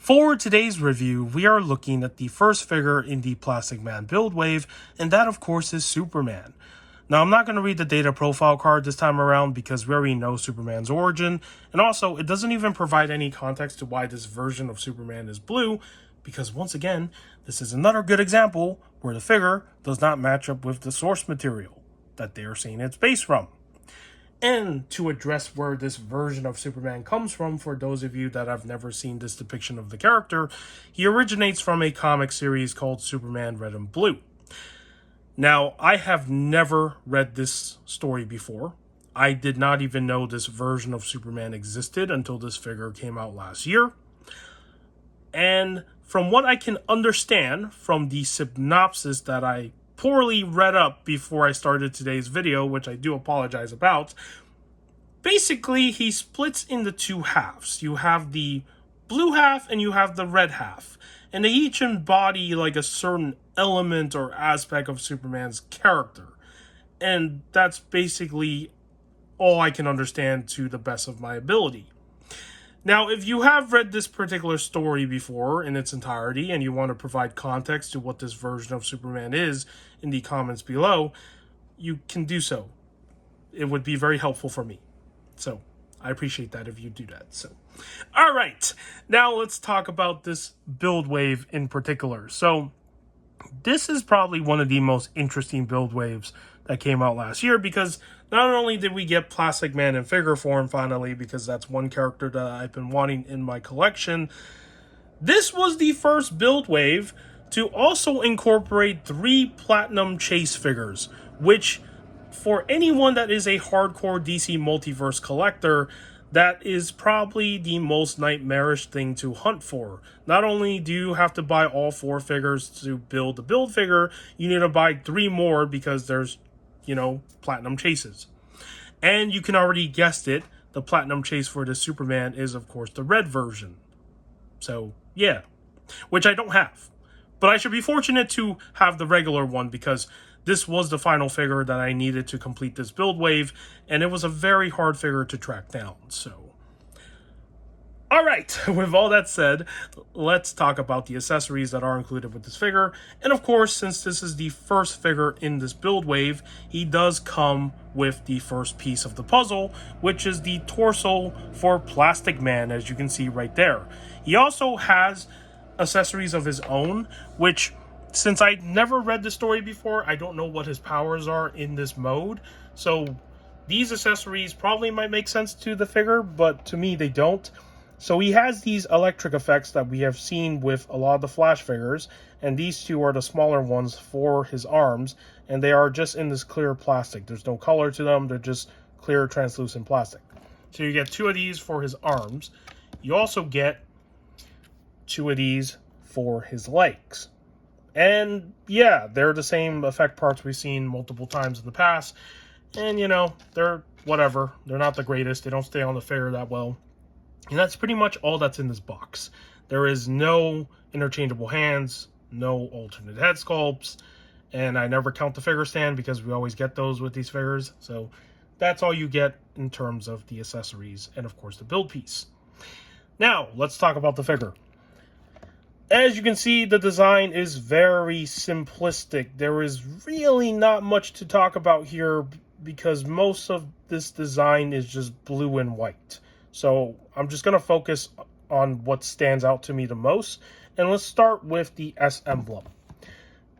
For today's review, we are looking at the first figure in the Plastic Man build wave, and that of course is Superman. Now I'm not going to read the data profile card this time around because we already know Superman's origin, and also it doesn't even provide any context to why this version of Superman is blue, because once again, this is another good example where the figure does not match up with the source material that they are saying it's based from. And to address where this version of Superman comes from, for those of you that have never seen this depiction of the character, he originates from a comic series called Superman Red and Blue. Now, I have never read this story before. I did not even know this version of Superman existed until this figure came out last year. And from what I can understand from the synopsis that I poorly read up before I started today's video, which I do apologize about. Basically, he splits into two halves. You have the blue half and you have the red half. And they each embody like a certain element or aspect of Superman's character. And that's basically all I can understand to the best of my ability. Now, if you have read this particular story before in its entirety and you want to provide context to what this version of Superman is in the comments below, you can do so. It would be very helpful for me. So, I appreciate that if you do that. So, all right. Now, let's talk about this build wave in particular. So, this is probably one of the most interesting build waves that came out last year because not only did we get Plastic Man in figure form finally, because that's one character that I've been wanting in my collection, this was the first build wave to also incorporate 3 Platinum Chase figures, which for anyone that is a hardcore DC Multiverse collector, that is probably the most nightmarish thing to hunt for. Not only do you have to buy all 4 figures to build the build figure, you need to buy 3 more because there's, Platinum Chases. And you can already guess it, the Platinum Chase for this Superman is, of course, the red version. So, yeah. Which I don't have. But I should be fortunate to have the regular one because this was the final figure that I needed to complete this build wave, and it was a very hard figure to track down, so. Alright, with all that said, let's talk about the accessories that are included with this figure. And of course, since this is the first figure in this build wave, he does come with the first piece of the puzzle, which is the torso for Plastic Man, as you can see right there. He also has accessories of his own, which, since I never read the story before, I don't know what his powers are in this mode. So these accessories probably might make sense to the figure, but to me they don't. So he has these electric effects that we have seen with a lot of the Flash figures, and these 2 are the smaller ones for his arms, and they are just in this clear plastic. There's no color to them, they're just clear translucent plastic. So you get 2 of these for his arms. You also get 2 of these for his legs. And yeah, they're the same effect parts we've seen multiple times in the past. And they're whatever. They're not the greatest. They don't stay on the figure that well. And that's pretty much all that's in this box. There is no interchangeable hands, no alternate head sculpts, and I never count the figure stand because we always get those with these figures. So that's all you get in terms of the accessories and of course the build piece. Now, let's talk about the figure. As you can see, the design is very simplistic. There is really not much to talk about here because most of this design is just blue and white. So I'm just going to focus on what stands out to me the most. And let's start with the S emblem.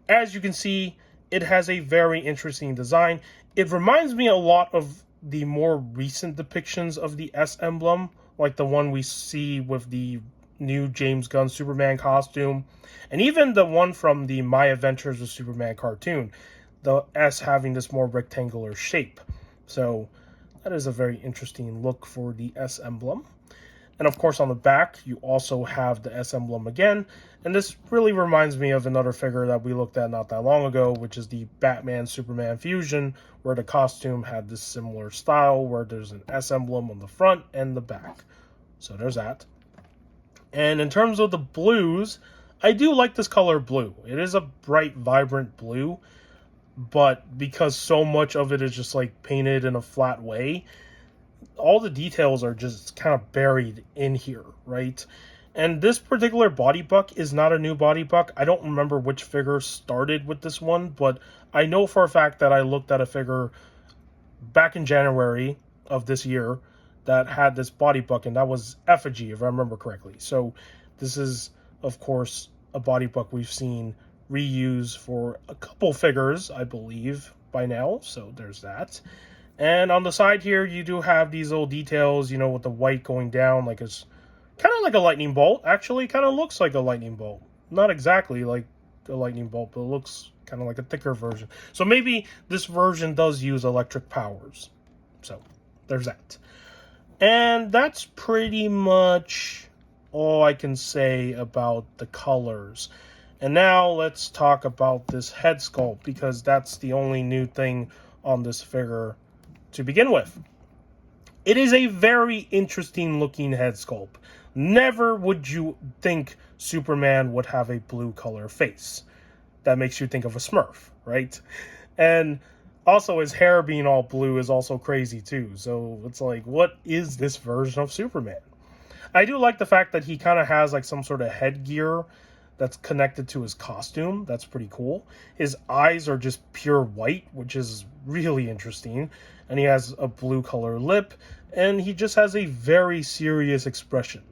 As you can see, it has a very interesting design. It reminds me a lot of the more recent depictions of the S emblem, like the one we see with the new James Gunn Superman costume, and even the one from the My Adventures with Superman cartoon, the S having this more rectangular shape. So that is a very interesting look for the S emblem. And of course on the back you also have the S emblem again, and this really reminds me of another figure that we looked at not that long ago, which is the Batman Superman fusion, where the costume had this similar style where there's an S emblem on the front and the back. So there's that. And in terms of the blues, I do like this color blue. It is a bright, vibrant blue, but because so much of it is just like painted in a flat way, all the details are just kind of buried in here, right? And this particular body buck is not a new body buck. I don't remember which figure started with this one, but I know for a fact that I looked at a figure back in January of this year that had this body buck, and that was Effigy, if I remember correctly. So this is, of course, a body buck we've seen reuse for a couple figures, I believe, by now. So there's that. And on the side here, you do have these little details, you know, with the white going down, like it's kind of like a lightning bolt. Actually, kind of looks like a lightning bolt. Not exactly like a lightning bolt, but it looks kind of like a thicker version. So maybe this version does use electric powers. So there's that. And that's pretty much all I can say about the colors. And now let's talk about this head sculpt, because that's the only new thing on this figure to begin with. It is a very interesting looking head sculpt. Never would you think Superman would have a blue color face. That makes you think of a Smurf, right? And also his hair being all blue is also crazy too. So it's like, what is this version of Superman? I do like the fact that he kind of has like some sort of headgear that's connected to his costume. That's pretty cool. His eyes are just pure white, which is really interesting. And he has a blue color lip, and he just has a very serious expression.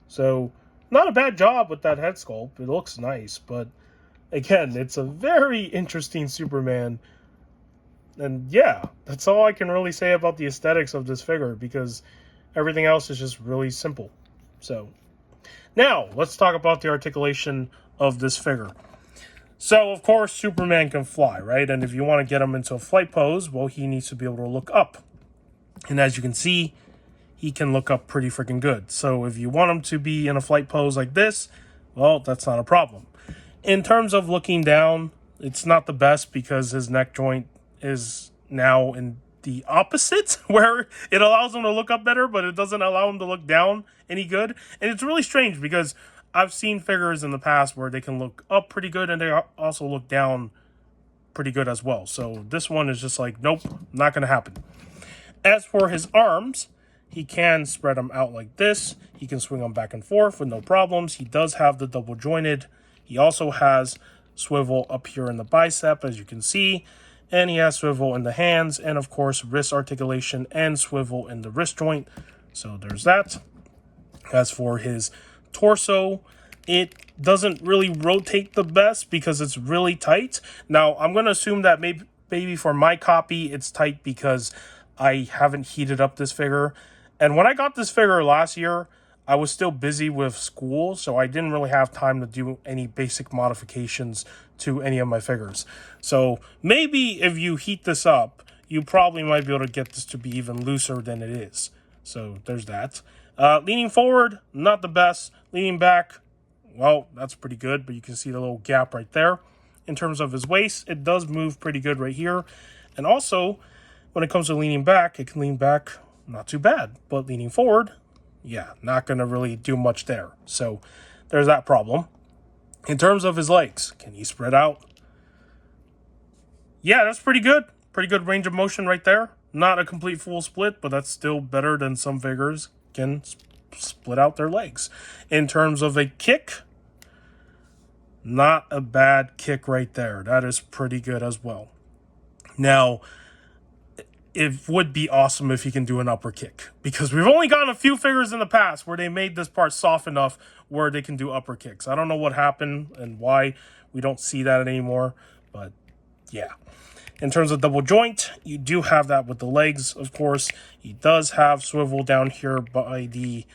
So, not a bad job with that head sculpt. It looks nice, but again, it's a very interesting Superman. And yeah, that's all I can really say about the aesthetics of this figure, because everything else is just really simple. So, now, let's talk about the articulation of this figure. So, of course, Superman can fly, right? And if you want to get him into a flight pose, well, he needs to be able to look up. And as you can see, he can look up pretty freaking good. So if you want him to be in a flight pose like this, well, that's not a problem. In terms of looking down, it's not the best because his neck joint is now in the opposite, where it allows him to look up better, but it doesn't allow him to look down any good. And it's really strange because I've seen figures in the past where they can look up pretty good and they also look down pretty good as well. So this one is just like, nope, not going to happen. As for his arms, he can spread them out like this. He can swing them back and forth with no problems. He does have the double jointed. He also has swivel up here in the bicep, as you can see. And he has swivel in the hands, and of course wrist articulation and swivel in the wrist joint. So there's that. As for his torso, it doesn't really rotate the best because it's really tight. Now, I'm going to assume that maybe for my copy, it's tight because I haven't heated up this figure. And when I got this figure last year, I was still busy with school, so I didn't really have time to do any basic modifications to any of my figures. So maybe if you heat this up, you probably might be able to get this to be even looser than it is. So there's that. Leaning forward, not the best. Leaning back, well, that's pretty good, but you can see the little gap right there. In terms of his waist, it does move pretty good right here. And also, when it comes to leaning back, it can lean back not too bad. But leaning forward, yeah, not going to really do much there. So there's that problem. In terms of his legs, can he spread out? Yeah, that's pretty good. Pretty good range of motion right there. Not a complete full split, but that's still better than some figures can split out their legs. In terms of a kick, not a bad kick right there. That is pretty good as well. Now, it would be awesome if he can do an upper kick, because we've only gotten a few figures in the past where they made this part soft enough where they can do upper kicks. I don't know what happened and why we don't see that anymore, but yeah. In terms of double joint, you do have that with the legs, of course. He does have swivel down here by the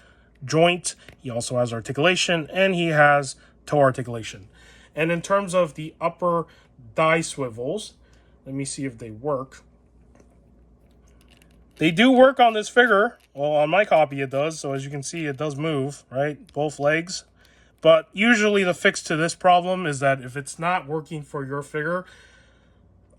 joint. He also has articulation, and he has toe articulation. And in terms of the upper thigh swivels, let me see if they work. They do work on this figure. Well, on my copy it does. So as you can see, it does move, right? Both legs. But usually the fix to this problem is that if it's not working for your figure,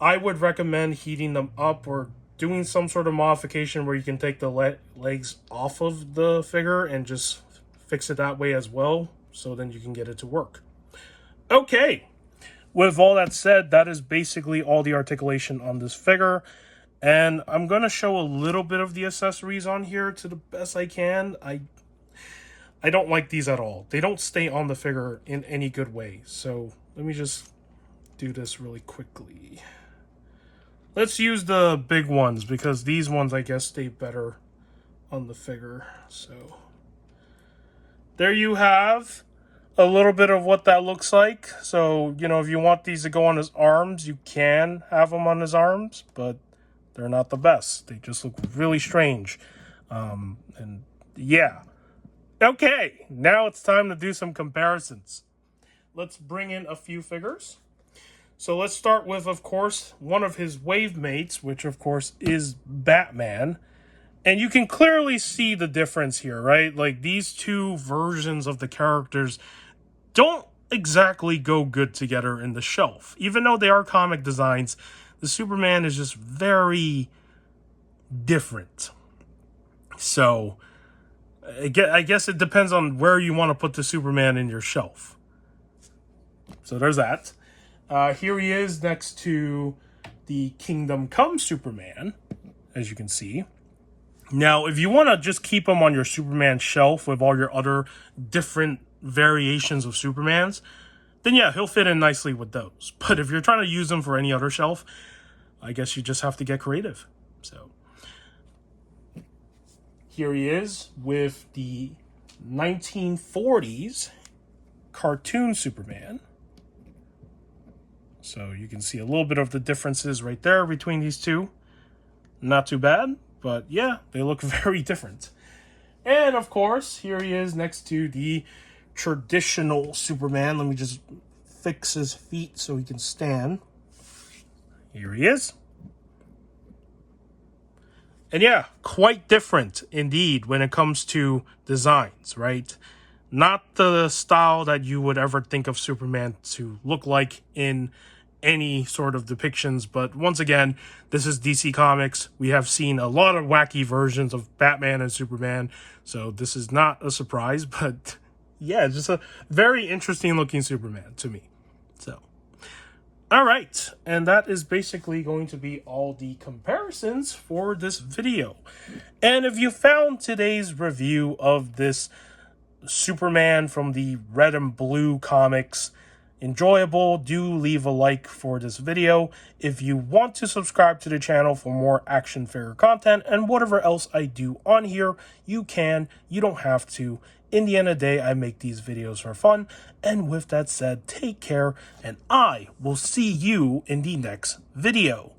I would recommend heating them up or doing some sort of modification where you can take the legs off of the figure and just fix it that way as well. So then you can get it to work. Okay. With all that said, that is basically all the articulation on this figure. And I'm going to show a little bit of the accessories on here to the best I can. I don't like these at all. They don't stay on the figure in any good way. So let me just do this really quickly. Let's use the big ones because these ones, I guess, stay better on the figure. So there you have a little bit of what that looks like. So, you know, if you want these to go on his arms, you can have them on his arms, but they're not the best. They just look really strange. And yeah. Okay, now it's time to do some comparisons. Let's bring in a few figures. So let's start with, of course, one of his wave mates, which of course is Batman. And you can clearly see the difference here, right? Like, these two versions of the characters don't exactly go good together in the shelf. Even though they are comic designs, the Superman is just very different. So I guess it depends on where you want to put the Superman in your shelf. So there's that. Here he is next to the Kingdom Come Superman, as you can see. Now, if you want to just keep him on your Superman shelf with all your other different variations of Supermans, then yeah, he'll fit in nicely with those. But if you're trying to use him for any other shelf, I guess you just have to get creative. So here he is with the 1940s cartoon Superman. So you can see a little bit of the differences right there between these two. Not too bad, but yeah, they look very different. And of course, here he is next to the traditional Superman. Let me just fix his feet so he can stand. Here he is. And yeah, quite different indeed when it comes to designs, right? Not the style that you would ever think of Superman to look like in any sort of depictions. But once again, this is DC Comics. We have seen a lot of wacky versions of Batman and Superman. So this is not a surprise, but yeah, just a very interesting looking Superman to me. So, all right. And that is basically going to be all the comparisons for this video. And if you found today's review of this Superman from the Red and Blue comics enjoyable, do leave a like for this video. If you want to subscribe to the channel for more action figure content and whatever else I do on here, you can. You don't have to. In the end of the day, I make these videos for fun. And with that said, take care, and I will see you in the next video.